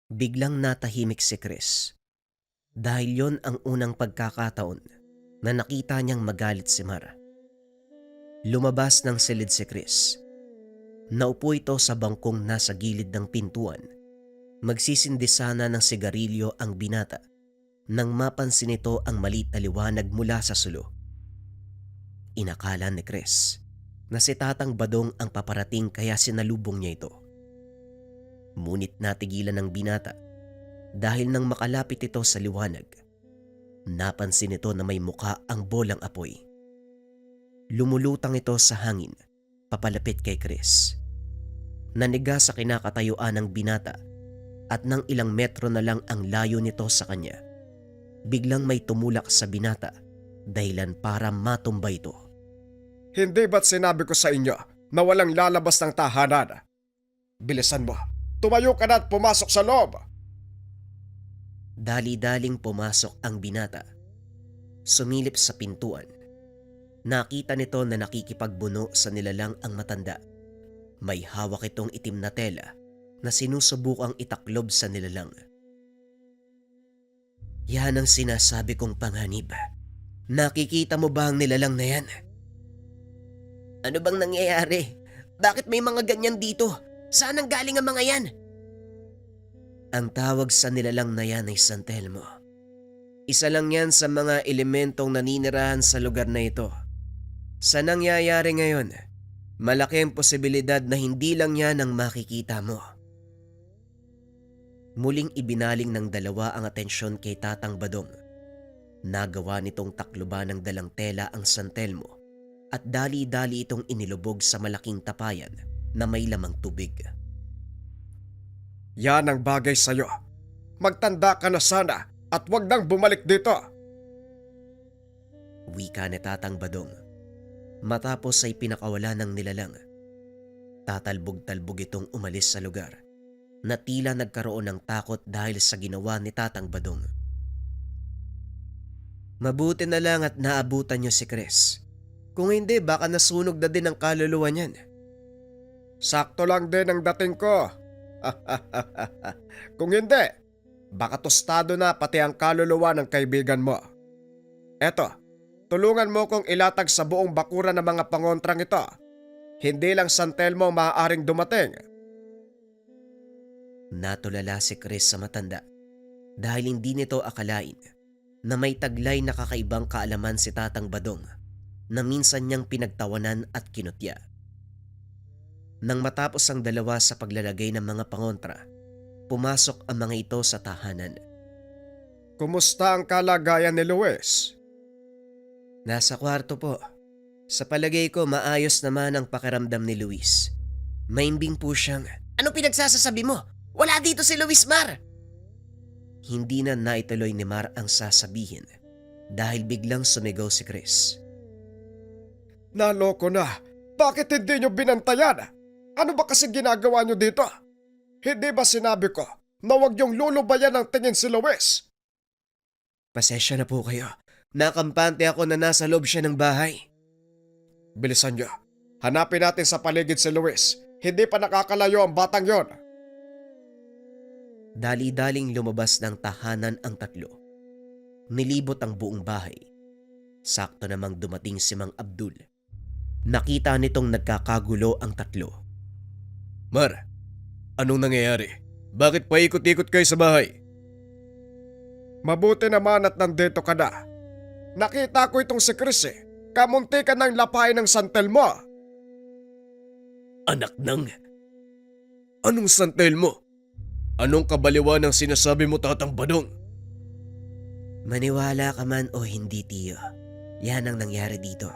Biglang natahimik si Chris dahil yon ang unang pagkakataon na nakita niyang magalit si Mar. Lumabas ng silid si Chris. Naupo ito sa bangkong nasa gilid ng pintuan. Magsisindi sana ng sigarilyo ang binata nang mapansin ito ang maliit na liwanag mula sa sulo. Inakala ni Chris na si Tatang Badong ang paparating kaya sinalubong niya ito. Ngunit natigilan ng binata dahil nang makalapit ito sa liwanag, napansin ito na may mukha ang bolang apoy. Lumulutang ito sa hangin papalapit kay Chris. Naniga sa kinakatayuan ng binata at nang ilang metro na lang ang layo nito sa kanya, biglang may tumulak sa binata dahilan para matumba ito. Hindi ba't sinabi ko sa inyo na walang lalabas ng tahanan? Bilisan mo, tumayo ka na at pumasok sa loob. Dali-daling pumasok ang binata. Sumilip sa pintuan. Nakita nito na nakikipagbuno sa nilalang ang matanda. May hawak itong itim na tela na sinusubukang itaklob sa nilalang. Yan ang sinasabi kong panganib. Nakikita mo ba ang nilalang na yan? Ano bang nangyayari? Bakit may mga ganyan dito? Saan ang galing ang mga yan? Ang tawag sa nilalang na yan ay San Telmo. Isa lang yan sa mga elementong naninirahan sa lugar na ito. Sa nangyayari ngayon, malaki ang posibilidad na hindi lang yan ang makikita mo. Muling ibinaling ng dalawa ang atensyon kay Tatang Badong. Nagawa nitong takluban ng dalang tela ang San Telmo at dali-dali itong inilubog sa malaking tapayan na may lamang tubig. Yan ang bagay sa'yo. Magtanda ka na sana at wag nang bumalik dito. Wika ni Tatang Badong. Matapos ay pinakawala ng nilalang. Tatalbog-talbog itong umalis sa lugar na tila nagkaroon ng takot dahil sa ginawa ni Tatang Badong. Mabuti na lang at naabutan niyo si Chris. Kung hindi, baka nasunog na din ang kaluluwa niyan. Sakto lang din ang dating ko. Kung hindi, baka tostado na pati ang kaluluwa ng kaibigan mo. Eto, tulungan mo kong ilatag sa buong bakuran ng mga pangontrang ito. Hindi lang San Telmo maaaring dumating. Natulala si Chris sa matanda dahil hindi nito akalain na may taglay na kakaibang kaalaman si Tatang Badong na minsan niyang pinagtawanan at kinutya. Nang matapos ang dalawa sa paglalagay ng mga pangontra, pumasok ang mga ito sa tahanan. Kumusta ang kalagayan ni Luis? Nasa kwarto po. Sa palagay ko maayos naman ang pakiramdam ni Luis. Maimbing po siyang, "Anong pinagsasasabi mo? Wala dito si Luis, Mar!" Hindi na naituloy ni Mar ang sasabihin dahil biglang sumigaw si Chris. Naloko na. Bakit hindi nyo binantayan? Ano ba kasi ginagawa nyo dito? Hindi ba sinabi ko na huwag yung lulubayan ng tingin si Luis? Pasensya na po kayo. Nakampante ako na nasa loob siya ng bahay. Bilisan nyo. Hanapin natin sa paligid si Luis. Hindi pa nakakalayo ang batang yon. Dali-daling lumabas ng tahanan ang tatlo. Nilibot ang buong bahay. Sakto namang dumating si Mang Abdul. Nakita nitong nagkakagulo ang tatlo. Mar, anong nangyayari? Bakit paikot-ikot kayo sa bahay? Mabuti naman at nandito ka na. Nakita ko itong si Chris eh. Kamunti ka ng lapay ng San Telmo. Anak ng... Anong San Telmo? Anong kabaliwan ang sinasabi mo, Tatang Badong? Maniwala ka man o hindi, tiyo. Yan ang nangyari dito.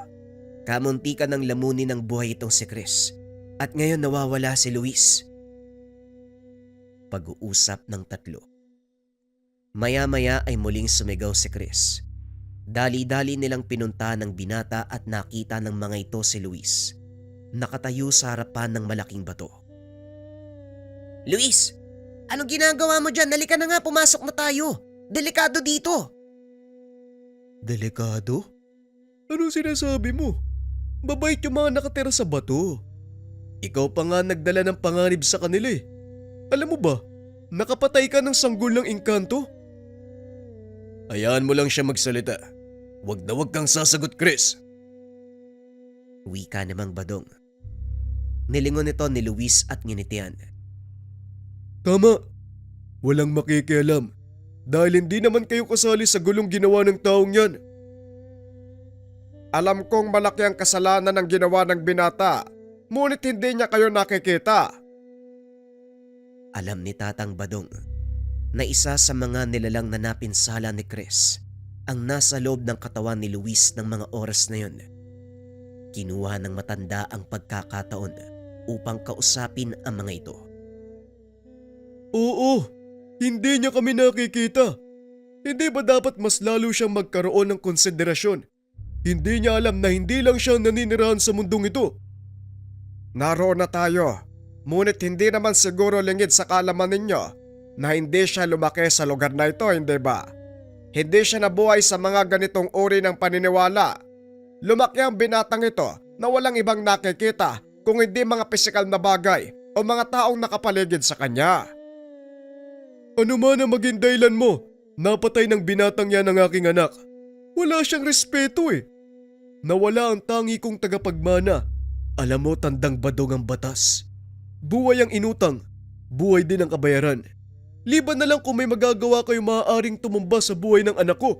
Kamunti ka ng lamunin ng buhay itong si Chris. At ngayon nawawala si Luis. Pag-uusap ng tatlo. Maya-maya ay muling sumigaw si Chris. Dali-dali nilang pinunta ng binata at nakita ng mga ito si Luis. Nakatayo sa harapan ng malaking bato. "Luis, anong ginagawa mo dyan? Halika na nga, pumasok na tayo. Delikado dito." Delikado? Anong sinasabi mo? Mabait yung mga nakatira sa bato. Ikaw pa nga nagdala ng panganib sa kanila eh. Alam mo ba, Nakapatay ka ng sanggol ng engkanto? Hayaan mo lang siya magsalita. Wag na wag kang sasagot, Chris. Wika namang Badong. Nilingon ito ni Luis at nginitian. Tama. Walang makikialam. Dahil hindi naman kayo kasali sa gulong ginawa ng taong yan. Alam kong malaki ang kasalanan ng ginawa ng binata, ngunit hindi niya kayo nakikita. Alam ni Tatang Badong na isa sa mga nilalang na napinsala ni Chris ang nasa loob ng katawan ni Luis ng mga oras na yun. Kinuha ng matanda ang pagkakataon upang kausapin ang mga ito. Oo, hindi niya kami nakikita. Hindi ba dapat mas lalo siyang magkaroon ng konsiderasyon? Hindi niya alam na hindi lang siya naninirahan sa mundong ito. Naroon na tayo, ngunit hindi naman siguro lingid sa kalaman ninyo na hindi siya lumaki sa lugar na ito, hindi ba? Hindi siya nabuhay sa mga ganitong uri ng paniniwala. Lumaki ang binatang ito na walang ibang nakikita kung hindi mga pisikal na bagay o mga taong nakapaligid sa kanya. Ano man ang maging dahilan mo, napatay ng binatang yan ang aking anak. Wala siyang respeto eh. Nawala ang tangi kong tagapagmana. Alam mo, Tandang Badong ang batas. Buhay ang inutang, buhay din ang kabayaran. Liban na lang kung may magagawa kayo maaaring tumumba sa buhay ng anak ko.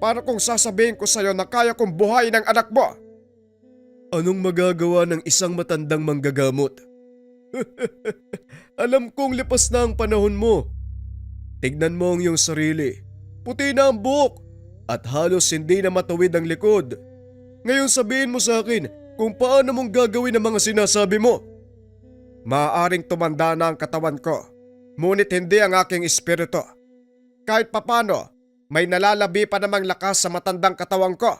Para kung sasabihin ko sa'yo na kaya kong buhayin ang anak mo. Anong magagawa ng isang matandang manggagamot? Alam kong lipas na ang panahon mo. Tignan mo ang iyong sarili. Puti na ang buhok at halos hindi na matuwid ang likod. Ngayon sabihin mo sa akin kung paano mong gagawin ang mga sinasabi mo. Maaaring tumanda na ang katawan ko, ngunit hindi ang aking espiritu. Kahit papano, may nalalabi pa namang lakas sa matandang katawan ko.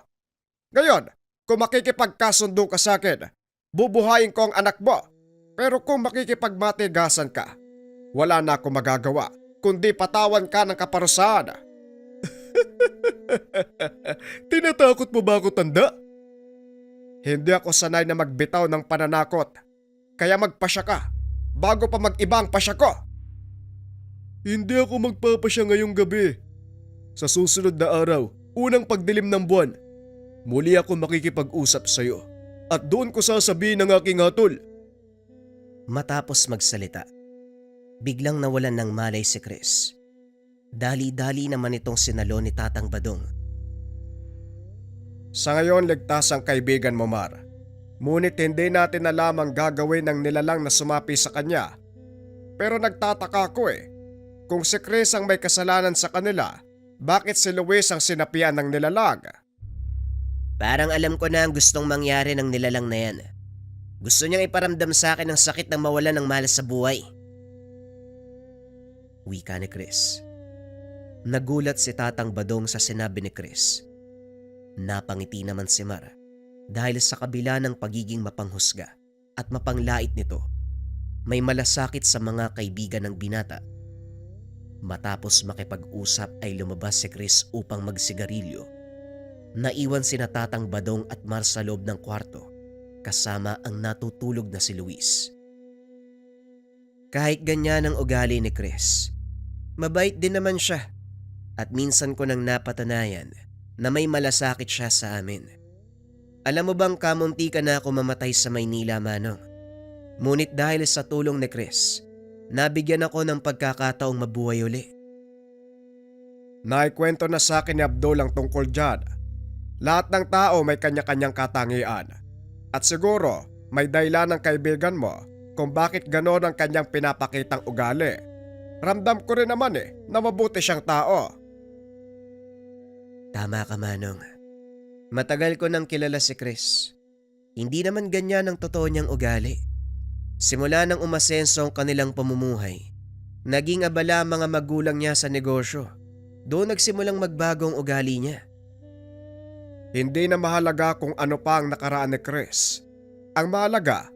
Ngayon, kung makikipagkasundo ka sa akin, bubuhayin ko ang anak mo. Pero kung makikipagmatigasan ka, wala na akong magagawa kundi patawan ka ng kaparusahan. Tinatakot mo ba ako, tanda? Hindi ako sanay na magbitaw ng pananakot. Kaya magpasya ka bago pa mag-iba ang pasya ko. Hindi ako magpapasya ngayong gabi. Sa susunod na araw, unang pagdilim ng buwan, muli ako makikipag-usap sa iyo at doon ko sasabihin ang aking hatol. Matapos magsalita, biglang nawalan ng malay si Chris. Dali-dali naman itong sinalo ni Tatang Badong. Sa ngayon, ligtas ang kaibigan mo, Mar. Ngunit hindi natin alam ang gagawin ng nilalang na sumapi sa kanya. Pero nagtataka ako kung si Chris ang may kasalanan sa kanila, bakit si Luis ang sinapian ng nilalang? Parang alam ko na ang gustong mangyari ng nilalang na yan. Gusto niyang iparamdam sa akin ang sakit ng mawalan ng mahal sa buhay. Wika ni Chris. Nagulat si Tatang Badong sa sinabi ni Chris. Napangiti naman si Mar dahil sa kabila ng pagiging mapanghusga at mapanglait nito, may malasakit sa mga kaibigan ng binata. Matapos makipag-usap ay lumabas si Chris upang magsigarilyo. Naiwan sina Tatang Badong at Mar sa loob ng kwarto kasama ang natutulog na si Luis. Kahit ganyan ang ugali ni Chris, mabait din naman siya at minsan ko nang napatunayan na may malasakit siya sa amin. Alam mo bang kamunti ka na ako mamatay sa Maynila, Manong? Ngunit dahil sa tulong ni Chris, nabigyan ako ng pagkakataong mabuhay uli. Naikwento na sa akin ni Abdul ang tungkol dyan. Lahat ng tao may kanya-kanyang katangian. At siguro may dahilan ng kaibigan mo kung bakit ganon ang kanyang pinapakitang ugali. Ramdam ko rin naman na mabuti siyang tao. Tama ka, Manong. Matagal ko nang kilala si Chris. Hindi naman ganyan ang totoo niyang ugali. Simula nang umasenso ang kanilang pamumuhay, naging abala ang mga magulang niya sa negosyo. Doon nagsimulang magbago ang ugali niya. Hindi na mahalaga kung ano pa ang nakaraan ni Chris. Ang mahalaga,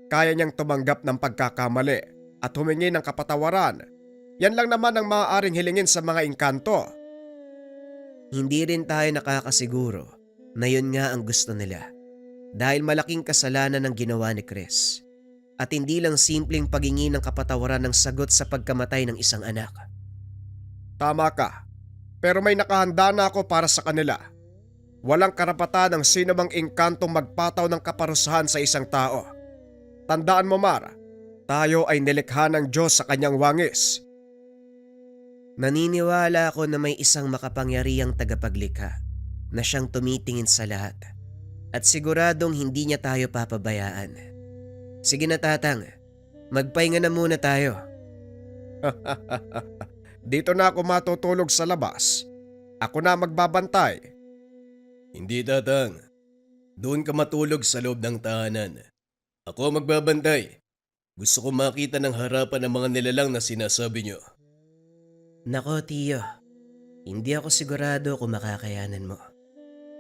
kaya niyang tumanggap ng pagkakamali at humingi ng kapatawaran. Yan lang naman ang maaaring hilingin sa mga engkanto. Hindi rin tayo nakakasiguro na yun nga ang gusto nila dahil malaking kasalanan ang ginawa ni Chris. At hindi lang simpleng paghingi ng kapatawaran ng sagot sa pagkamatay ng isang anak. Tama ka, pero may nakahanda na ako para sa kanila. Walang karapatan ng sino mang engkantong magpataw ng kaparusahan sa isang tao. Tandaan mo, Mar, tayo ay nilikha ng Diyos sa kanyang wangis. Naniniwala ako na may isang makapangyarihang tagapaglikha na siyang tumitingin sa lahat at siguradong hindi niya tayo papabayaan. Sige na, Tatang, magpahinga na muna tayo. Dito na ako matutulog sa labas. Ako na magbabantay. Hindi, Tatang. Doon ka matulog sa loob ng tahanan. Ako magbabantay. Gusto ko makita ng harapan ng mga nilalang na sinasabi nyo. Nako, Tiyo, hindi ako sigurado kung makakayanan mo.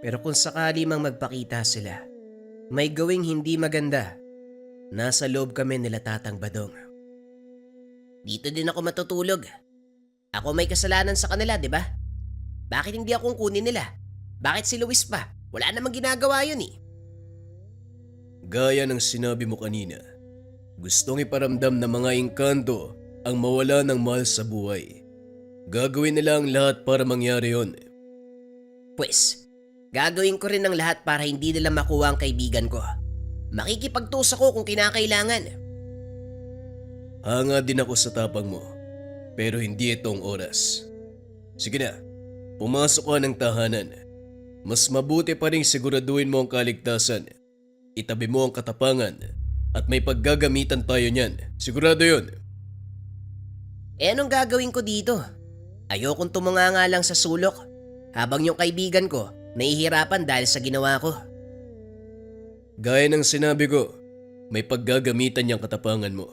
Pero kung sakali mang magpakita sila, may gawing hindi maganda. Nasa loob kami nila Tatang Badong. Dito din ako matutulog. Ako may kasalanan sa kanila, di ba? Bakit hindi akong kunin nila? Bakit si Luis pa? Wala namang ginagawa yun eh. Gaya ng sinabi mo kanina, gustong iparamdam ng mga engkanto ang mawala ng mahal sa buhay. Gagawin nila ang lahat para mangyari yon. Pues, gagawin ko rin ang lahat para hindi nila makuha ang kaibigan ko. Makikipagtusa ko kung kinakailangan. Hanga din ako sa tapang mo, pero hindi itong oras. Sige na, pumasok ka ng tahanan. Mas mabuti pa rin siguraduhin mo ang kaligtasan. Itabi mo ang katapangan at may paggagamitan tayo niyan. Sigurado yon. Anong gagawin ko dito? Ayokong tumunganga lang sa sulok habang yung kaibigan ko nahihirapan dahil sa ginawa ko. Gaya ng sinabi ko, may paggagamitan niyang katapangan mo.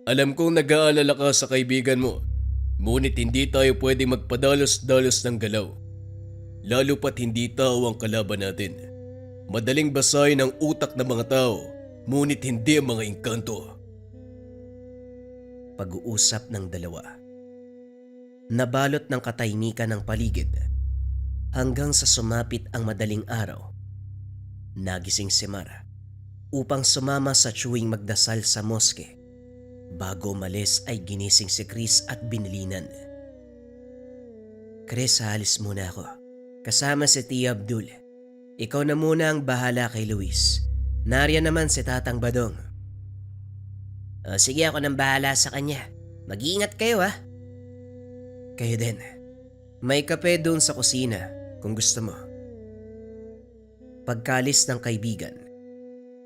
Alam kong nag-aalala ka sa kaibigan mo, ngunit hindi tayo pwedeng magpadalos-dalos ng galaw. Lalo pat hindi tao ang kalaban natin. Madaling basahin ang utak ng mga tao, ngunit hindi ang mga engkanto. Pag-uusap ng dalawa. Nabalot ng katahimikan ng paligid hanggang sa sumapit ang madaling araw. Nagising si Mara upang sumama sa tuwing magdasal sa moske. Bago umalis ay ginising si Chris at binilinan. Chris, halis muna ako. Kasama si Tia Abdul. Ikaw na muna ang bahala kay Luis. Nariyan naman si Tatang Badong. Sige, ako nang bahala sa kanya. Mag-iingat kayo ha. Kayo din. May kape doon sa kusina kung gusto mo. Pagkalis ng kaibigan,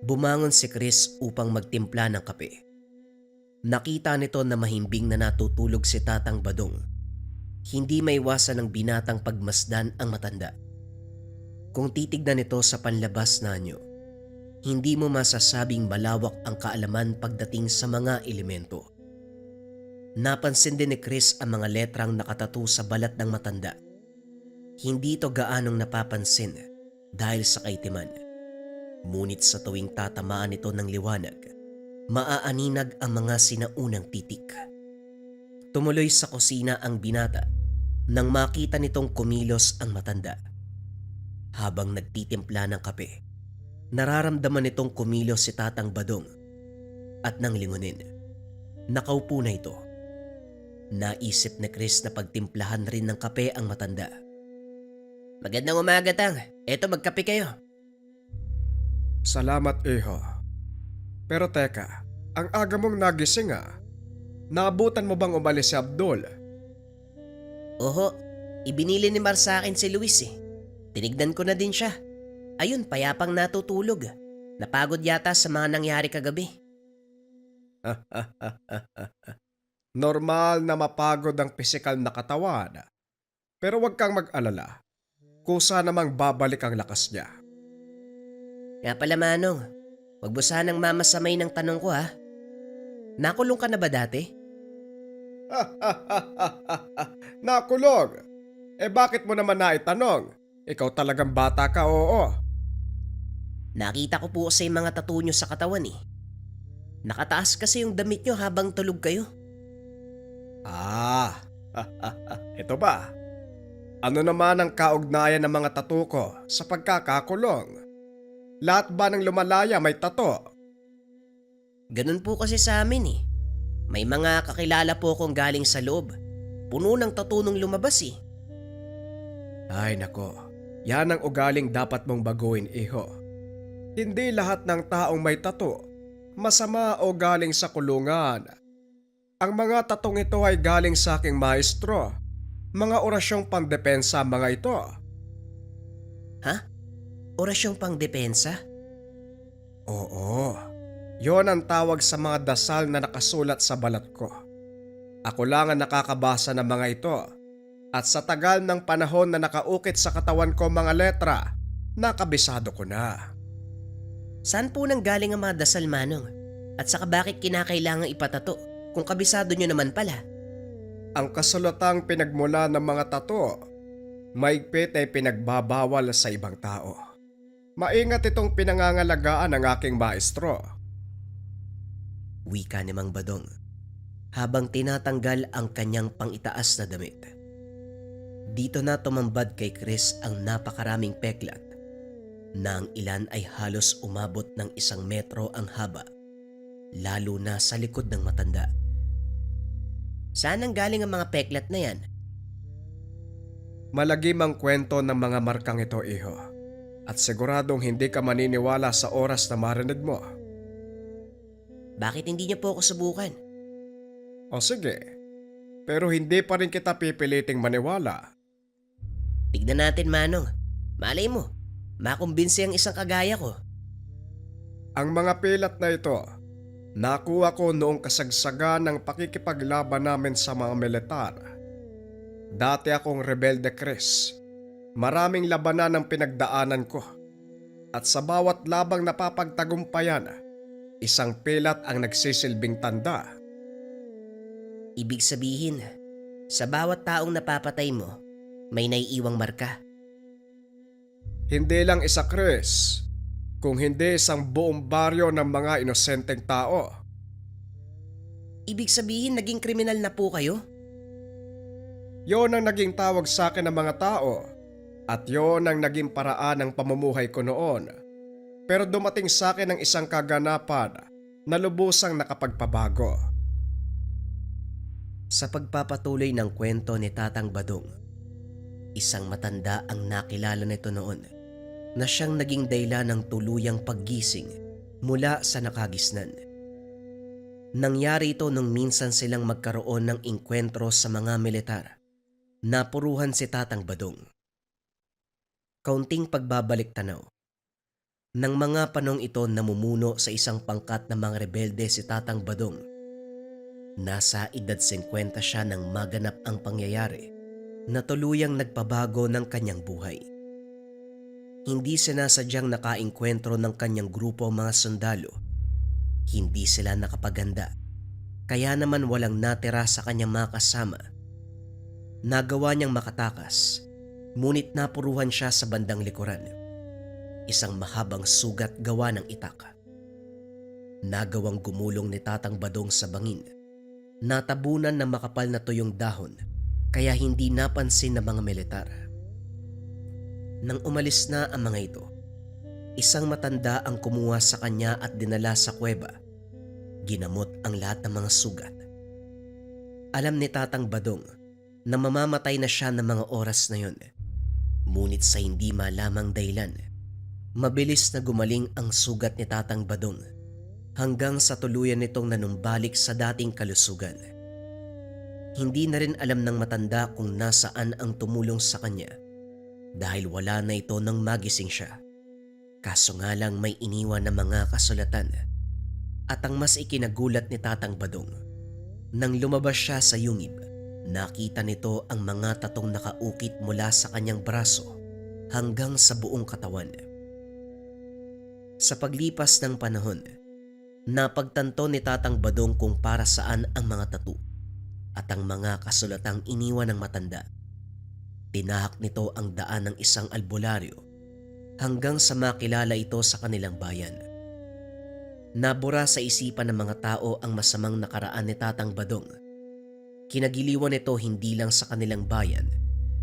bumangon si Chris upang magtimpla ng kape. Nakita nito na mahimbing na natutulog si Tatang Badong. Hindi maiwasan ng binatang pagmasdan ang matanda. Kung titignan ito sa panlabas na anyo, hindi mo masasabing malawak ang kaalaman pagdating sa mga elemento. Napansin din ni Chris ang mga letrang nakatato sa balat ng matanda. Hindi ito gaanong napapansin dahil sa kaitiman. Ngunit sa tuwing tatamaan ito ng liwanag, maaaninag ang mga sinaunang titik. Tumuloy sa kusina ang binata nang makita nitong kumilos ang matanda. Habang nagtitimpla ng kape, nararamdaman nitong kumilos si Tatang Badong at nang lingunin, nakaupo na ito. Naisip ni Chris na pagtimplahan rin ng kape ang matanda. Magandang umaga, Tang. Eto, magkape kayo. Salamat, Iho. Pero teka, ang aga mong nagising ah. Naabutan mo bang umalis si Abdul? Oho, ibinili ni Mar sa akin si Luis eh. Tinignan ko na din siya. Ayun, payapang natutulog. Napagod yata sa mga nangyari kagabi. Normal na mapagod ang pisikal na katawan. Pero huwag kang mag-alala. Kusa namang babalik ang lakas niya. Kaya pala, Manong, wag mo sanang mamasamay ng tanong ko ha. Nakulong ka na ba dati? Nakulog? Bakit mo naman naitanong? Ikaw talagang bata ka, oo. Nakita ko po sa mga tattoo nyo sa katawan eh. Nakataas kasi yung damit nyo habang tulog kayo. Ah, ito ba? Ano naman ang kaugnayan ng mga tattoo ko sa pagkakakulong? Lahat ba ng lumalaya may tattoo? Ganun po kasi sa amin eh. May mga kakilala po akong galing sa loob. Puno ng tattoo nung lumabas eh. Ay nako, yan ang ugaling dapat mong baguhin, iho. Hindi lahat ng taong may tattoo masama o galing sa kulungan. Ang mga tatong ito ay galing sa aking maestro. Mga orasyong pandepensa mga ito. Ha? Orasyong pang depensa? Oo, yon ang tawag sa mga dasal na nakasulat sa balat ko. Ako lang ang nakakabasa ng mga ito. At sa tagal ng panahon na nakaukit sa katawan ko mga letra, nakabisado ko na. Saan po nang galing ang mga dasal, Manong? At saka bakit kinakailangang ipatato kung kabisado nyo naman pala? Ang kasulatang pinagmula ng mga tato, maigpit ay pinagbabawal sa ibang tao. Maingat itong pinangangalagaan ng aking maestro. Wika ni Mang Badong habang tinatanggal ang kanyang pangitaas na damit. Dito na tumambad kay Chris ang napakaraming peklat na ang ilan ay halos umabot ng 1 metro ang haba, lalo na sa likod ng matanda. Saan ang galing ang mga peklat na yan? Malagim ang kwento ng mga markang ito, iho. At siguradong hindi ka maniniwala sa oras na marinig mo. Bakit hindi niyo po ako subukan? O sige, pero hindi pa rin kita pipiliting maniwala. Tignan natin, Manong. Malay mo, makumbinsi ang isang kagaya ko. Ang mga pilat na ito, nakuha ko noong kasagsagan ng pakikipaglaban namin sa mga militar. Dati akong rebelde, Chris. Maraming labanan ang pinagdaanan ko. At sa bawat labang napapagtagumpayan, isang pilat ang nagsisilbing tanda. Ibig sabihin, sa bawat taong napapatay mo, may naiiwang marka. Hindi lang isa, Chris, kung hindi isang buong baryo ng mga inosenteng tao. Ibig sabihin, naging kriminal na po kayo? Yon ang naging tawag sa akin ng mga tao at yon ang naging paraan ng pamumuhay ko noon. Pero dumating sa akin ang isang kaganapan na lubusang nakapagpabago. Sa pagpapatuloy ng kwento ni Tatang Badong, isang matanda ang nakilala nito noon na siyang naging dahilan ng tuluyang paggising mula sa nakagisnan. Nangyari ito nung minsan silang magkaroon ng inkwentro sa mga militar. Napuruhan si Tatang Badong. Kaunting pagbabalik tanaw. Nang mga panong ito namumuno sa isang pangkat ng mga rebelde si Tatang Badong. Nasa edad 50 siya nang maganap ang pangyayari na tuluyang nagpabago ng kanyang buhay. Hindi sinasadyang nakainkwentro ng kanyang grupo mga sundalo. Hindi sila nakapaganda. Kaya naman walang natira sa kanyang mga kasama. Nagawa niyang makatakas, ngunit napuruhan siya sa bandang likuran. Isang mahabang sugat gawa ng itak. Nagawang gumulong ni Tatang Badong sa bangin. Natabunan ng makapal na tuyong dahon, kaya hindi napansin ng mga militar. Nang umalis na ang mga ito, isang matanda ang kumuha sa kanya at dinala sa kuweba. Ginamot ang lahat ng mga sugat. Alam ni Tatang Badong na mamamatay na siya ng mga oras na yun. Ngunit sa hindi malamang dahilan, mabilis na gumaling ang sugat ni Tatang Badong hanggang sa tuluyan nitong nanumbalik sa dating kalusugan. Hindi na rin alam ng matanda kung nasaan ang tumulong sa kanya dahil wala na ito nang magising siya. Kaso nga lang may iniwan na mga kasulatan. At ang mas ikinagulat ni Tatang Badong, nang lumabas siya sa yungib, nakita nito ang mga tatong nakaukit mula sa kanyang braso hanggang sa buong katawan. Sa paglipas ng panahon, napagtanto ni Tatang Badong kung para saan ang mga tattoo at ang mga kasulatang iniwan ng matanda. Tinahak nito ang daan ng isang albularyo hanggang sa makilala ito sa kanilang bayan. Nabura sa isipan ng mga tao ang masamang nakaraan ni Tatang Badong. Kinagiliwan nito hindi lang sa kanilang bayan,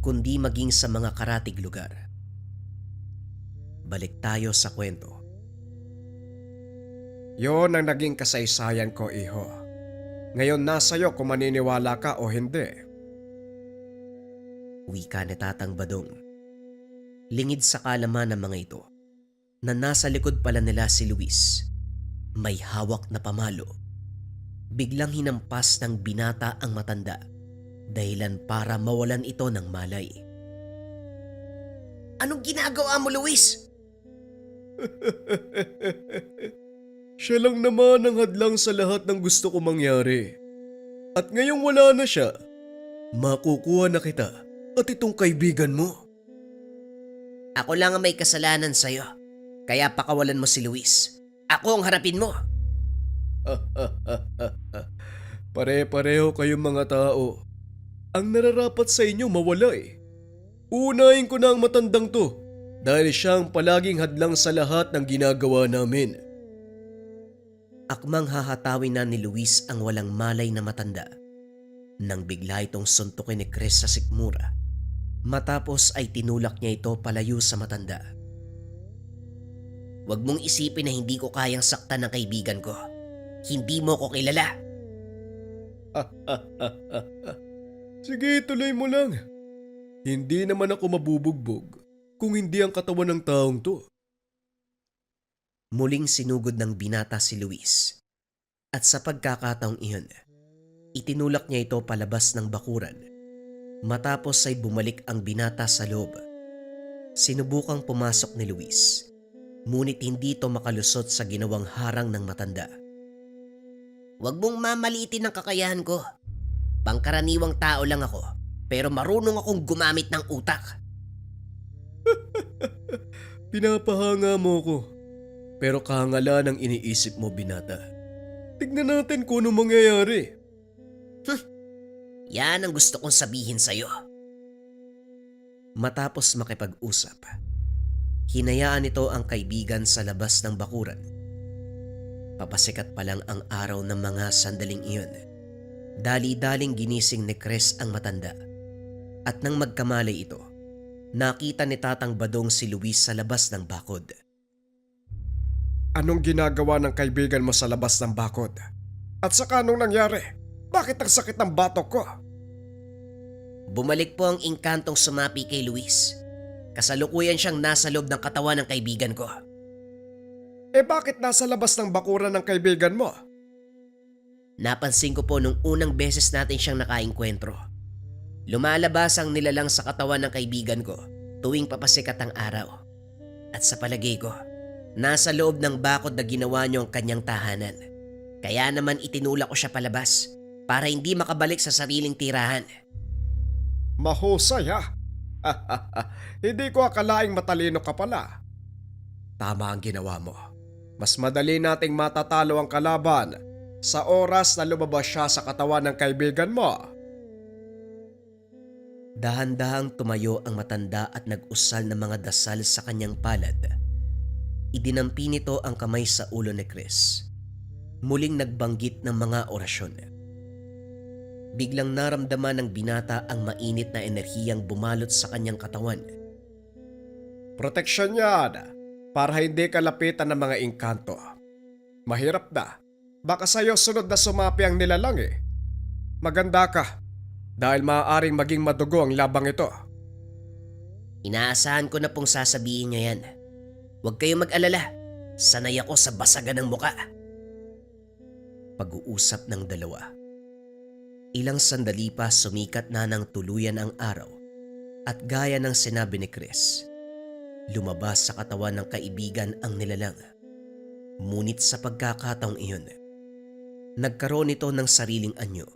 kundi maging sa mga karatig lugar. Balik tayo sa kwento. Yon ang naging kasaysayan ko, iho. Ngayon nasa iyo kung maniniwala ka o hindi. Wika ni Tatang Badong. Lingid sa kalaman ng mga ito na nasa likod pala nila si Luis. May hawak na pamalo. Biglang hinampas ng binata ang matanda, dahilan para mawalan ito ng malay. Anong ginagawa mo, Luis? Siya lang naman ang hadlang sa lahat ng gusto ko mangyari. At ngayong wala na siya, makukuha na kita at itong kaibigan mo. Ako lang ang may kasalanan sa'yo, kaya pakawalan mo si Luis. Ako ang harapin mo. Pare-pareho kayong mga tao. Ang nararapat sa inyo mawala eh. Unahin ko na ang matandang to dahil siya ang palaging hadlang sa lahat ng ginagawa namin. Akmang hahatawin na ni Luis ang walang malay na matanda nang bigla itong suntukin ni Chris sa sikmura. Matapos ay tinulak niya ito palayo sa matanda. Huwag mong isipin na hindi ko kayang saktan ng kaibigan ko. Hindi mo ko kilala. Sige, tuloy mo lang. Hindi naman ako mabubugbog kung hindi ang katawan ng taong to. Muling sinugod ng binata si Luis. At sa pagkakataong iyon, itinulak niya ito palabas ng bakuran. Matapos ay bumalik ang binata sa loob. Sinubukang pumasok ni Luis, ngunit hindi ito makalusot sa ginawang harang ng matanda. Huwag mong mamaliitin ang kakayahan ko. Pangkaraniwang tao lang ako, pero marunong akong gumamit ng utak. Pinapahanga mo ko. Pero kahangalan ang iniisip mo, binata. Tignan natin kung ano mangyayari. Yan ang gusto kong sabihin sa'yo. Matapos makipag-usap, hinayaan nito ang kaibigan sa labas ng bakuran. Papasikat pa lang ang araw ng mga sandaling iyon. Dali-daling ginising ni Chris ang matanda. At nang magkamalay ito, nakita ni Tatang Badong si Luis sa labas ng bakod. Anong ginagawa ng kaibigan mo sa labas ng bakod? At saka anong nangyari? Bakit ang sakit ng batok ko? Bumalik po ang inkantong sumapi kay Luis. Kasalukuyan siyang nasa loob ng katawan ng kaibigan ko. Eh bakit nasa labas ng bakuran ng kaibigan mo? Napansin ko po nung unang beses natin siyang nakaengkwentro. Lumalabas ang nilalang sa katawan ng kaibigan ko tuwing papasikat ang araw. At sa palagay ko, nasa loob ng bakod na ginawa niyo ang kanyang tahanan. Kaya naman itinulak ko siya palabas para hindi makabalik sa sariling tirahan. Mahusay ha? Hindi ko akalaing matalino ka pala. Tama ang ginawa mo. Mas madali nating matatalo ang kalaban sa oras na lumabas siya sa katawan ng kaibigan mo. Dahan-dahang tumayo ang matanda at nag-usal ng mga dasal sa kanyang palad. Idinampi nito ang kamay sa ulo ni Chris. Muling nagbanggit ng mga orasyon. Biglang naramdaman ng binata ang mainit na enerhiyang bumalot sa kanyang katawan. Proteksyon yan para hindi ka lapitan ng mga engkanto. Mahirap na. Baka sa'yo sunod na sumapi ang nilalang eh. Maganda ka dahil maaaring maging madugo ang labang ito. Inaasahan ko na pong sasabihin niyo yan. Huwag kayong mag-alala. Sanay ako sa basagan ng muka. Pag-uusap ng dalawa. Ilang sandali pa sumikat na ng tuluyan ang araw at gaya ng sinabi ni Chris, lumabas sa katawan ng kaibigan ang nilalang. Ngunit sa pagkakataong iyon, nagkaroon ito ng sariling anyo.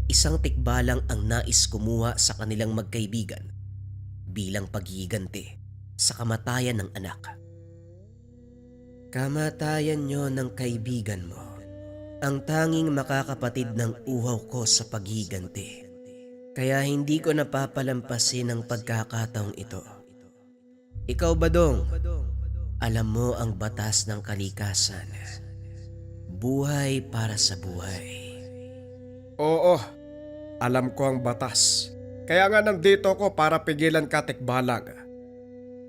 Isang tikbalang ang nais kumuha sa kanilang magkaibigan bilang paghihiganti sa kamatayan ng anak. Kamatayan niyo ng kaibigan mo, ang tanging makakapatid ng uhaw ko sa paghihiganti. Kaya hindi ko napapalampasin ang pagkakataong ito. Ikaw, Badong, alam mo ang batas ng kalikasan. Buhay para sa buhay. Oo, alam ko ang batas. Kaya nga nandito ko para pigilan ka, tikbalang.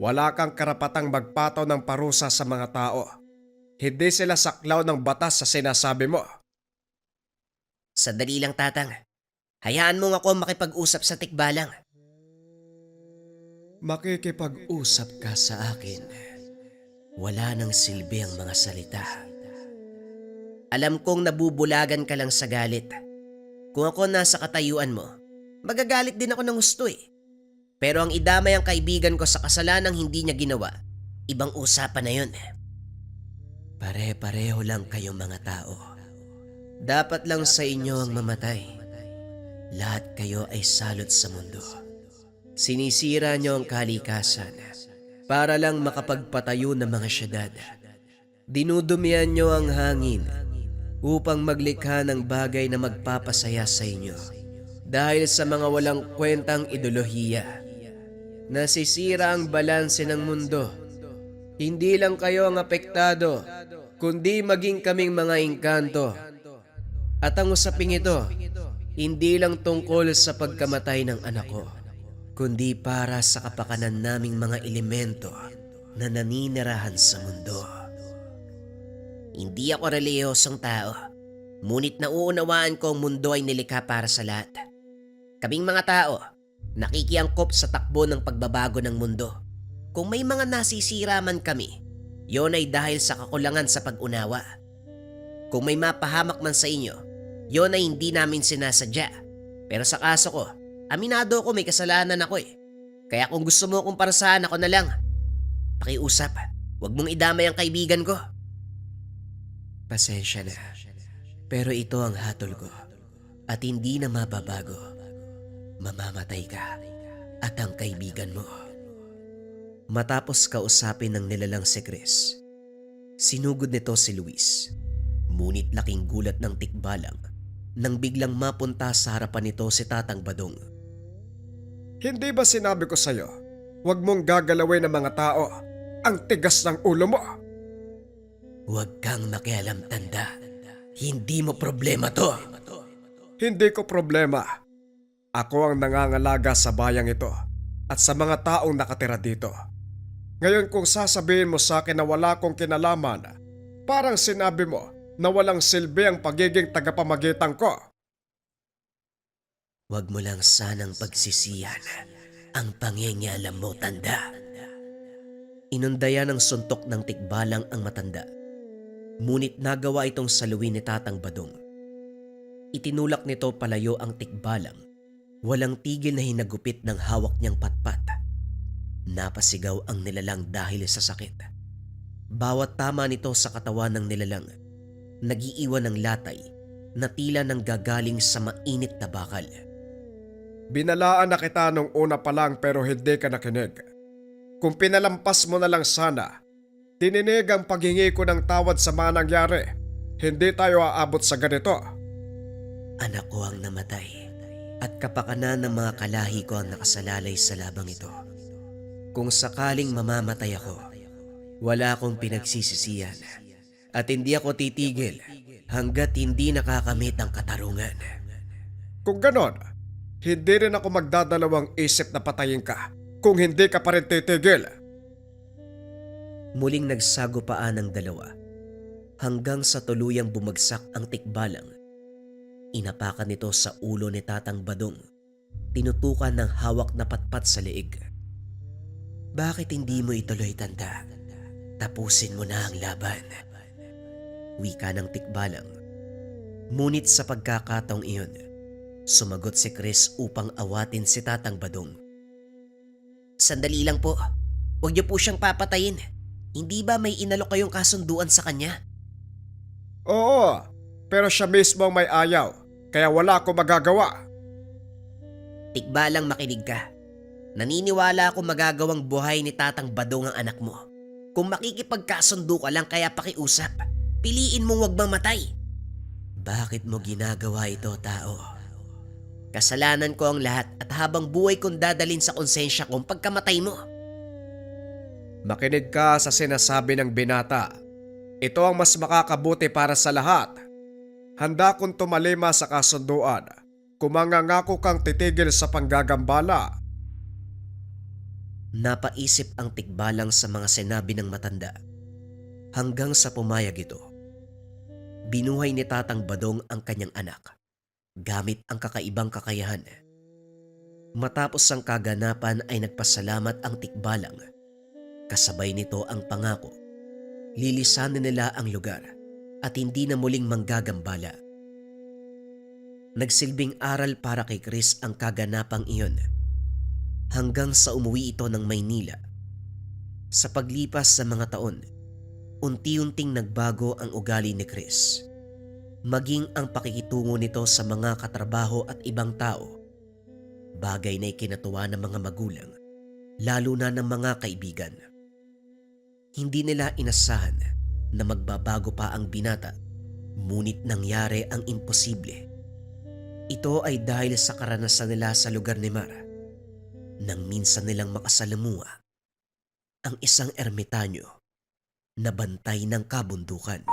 Wala kang karapatang magpataw ng parusa sa mga tao. Hindi sila saklaw ng batas sa sinasabi mo. Sandali lang, Tatang. Hayaan mo ako makipag-usap sa tikbalang. Makikipag-usap ka sa akin. Wala nang silbi ang mga salita. Alam kong nabubulagan ka lang sa galit. Kung ako nasa katayuan mo, magagalit din ako ng gusto eh. Pero ang idamay ang kaibigan ko sa kasalanang hindi niya ginawa, ibang usapan na yun. Pare-pareho lang kayong mga tao. Dapat lang sa inyo ang mamatay. Lahat kayo ay salot sa mundo. Sinisira niyo ang kalikasan para lang makapagpatayo ng mga syudad. Dinudumihan niyo ang hangin upang maglikha ng bagay na magpapasaya sa inyo. Dahil sa mga walang kwentang ideolohiya, nasisira ang balanse ng mundo. Hindi lang kayo ang apektado, kundi maging kaming mga engkanto. At ang usaping ito, hindi lang tungkol sa pagkamatay ng anak ko, kundi para sa kapakanan naming mga elemento na naninirahan sa mundo. Hindi ako relihiyosong tao, ngunit nauunawaan ko ang mundo ay nilikha para sa lahat. Kaming mga tao, nakikiangkop sa takbo ng pagbabago ng mundo. Kung may mga nasisira man kami, yon ay dahil sa kakulangan sa pag-unawa. Kung may mapahamak man sa inyo, yon ay hindi namin sinasadya. Pero sa kaso ko, aminado ko may kasalanan ako eh. Kaya kung gusto mo kung parasahan ako na lang, pakiusap, huwag mong idamay ang kaibigan ko. Pasensya na, pero ito ang hatol ko at hindi na mababago. Mamamatay ka at ang kaibigan mo. Matapos kausapin ng nilalang si Chris, sinugod nito si Luis. Ngunit laking gulat ng tikbalang nang biglang mapunta sa harapan nito si Tatang Badong. Hindi ba sinabi ko sa'yo, huwag mong gagalawin ng mga tao, ang tigas ng ulo mo? Huwag kang makialam, tanda. Hindi mo problema to. Hindi ko problema. Ako ang nangangalaga sa bayang ito at sa mga taong nakatira dito. Ngayon kung sasabihin mo sa akin na wala akong kinalaman, parang sinabi mo na walang silbi ang pagiging tagapamagitan ko. Huwag mo lang sanang pagsisihan ang pangingialam mo, tanda. Inundayan ng suntok ng tikbalang ang matanda. Ngunit nagawa itong saluin ni Tatang Badong. Itinulak nito palayo ang tikbalang. Walang tigil na hinagupit ng hawak niyang patpat. Napasigaw ang nilalang dahil sa sakit. Bawat tama nito sa katawan ng nilalang, nagiiwan ng latay na tila nang gagaling sa mainit na bakal. Binalaan na kita nung una pa lang pero hindi ka nakinig. Kung pinalampas mo na lang sana, tininig ang paghingi ko ng tawad sa mga nangyari, hindi tayo aabot sa ganito. Anak ko ang namatay at kapakanan ng mga kalahi ko ang nakasalalay sa labang ito. Kung sakaling mamamatay ako, wala akong pinagsisisihan at hindi ako titigil hanggat hindi nakakamit ang katarungan. Kung ganon, hindi rin ako magdadalawang isip na patayin ka kung hindi ka pa rin titigil. Muling nagsagupaan ang dalawa hanggang sa tuluyang bumagsak ang tikbalang. Inapakan nito sa ulo ni Tatang Badong, tinutukan ng hawak na patpat sa leeg. Bakit hindi mo ituloy, tanda? Tapusin mo na ang laban. Wika ng tikbalang. Ngunit sa pagkakataong iyon, sumagot si Chris upang awatin si Tatang Badong. Sandali lang po. Huwag niyo po siyang papatayin. Hindi ba may inalok kayong kasunduan sa kanya? Oo, pero siya mismo ang may ayaw, kaya wala akong magagawa. Tikbalang makinig ka. Naniniwala ako magagawang buhay ni Tatang Badong ang anak mo. Kung makikipagkasundo ka lang kaya pakiusap, piliin mong wag mamatay. Bakit mo ginagawa ito, tao? Kasalanan ko ang lahat at habang buhay kong dadalin sa konsensya kong pagkamatay mo. Makinig ka sa sinasabi ng binata. Ito ang mas makakabuti para sa lahat. Handa kong tumalima sa kasunduan kung mangangako kang titigil sa panggagambala. Napaisip ang tikbalang sa mga sinabi ng matanda. Hanggang sa pumayag ito. Binuhay ni Tatang Badong ang kanyang anak gamit ang kakaibang kakayahan. Matapos ang kaganapan ay nagpasalamat ang tikbalang. Kasabay nito ang pangako. Lilisanin nila ang lugar at hindi na muling manggagambala. Nagsilbing aral para kay Chris ang kaganapang iyon hanggang sa umuwi ito ng Maynila. Sa paglipas sa mga taon, unti-unting nagbago ang ugali ni Chris. Maging ang pakikitungo nito sa mga katrabaho at ibang tao. Bagay na ikinatuwa ng mga magulang, lalo na ng mga kaibigan. Hindi nila inasahan na magbabago pa ang binata, ngunit nangyari ang imposible. Ito ay dahil sa karanasan nila sa lugar ni Mar, nang minsan nilang makasalamuha ang isang ermitanyo na bantay ng kabundukan.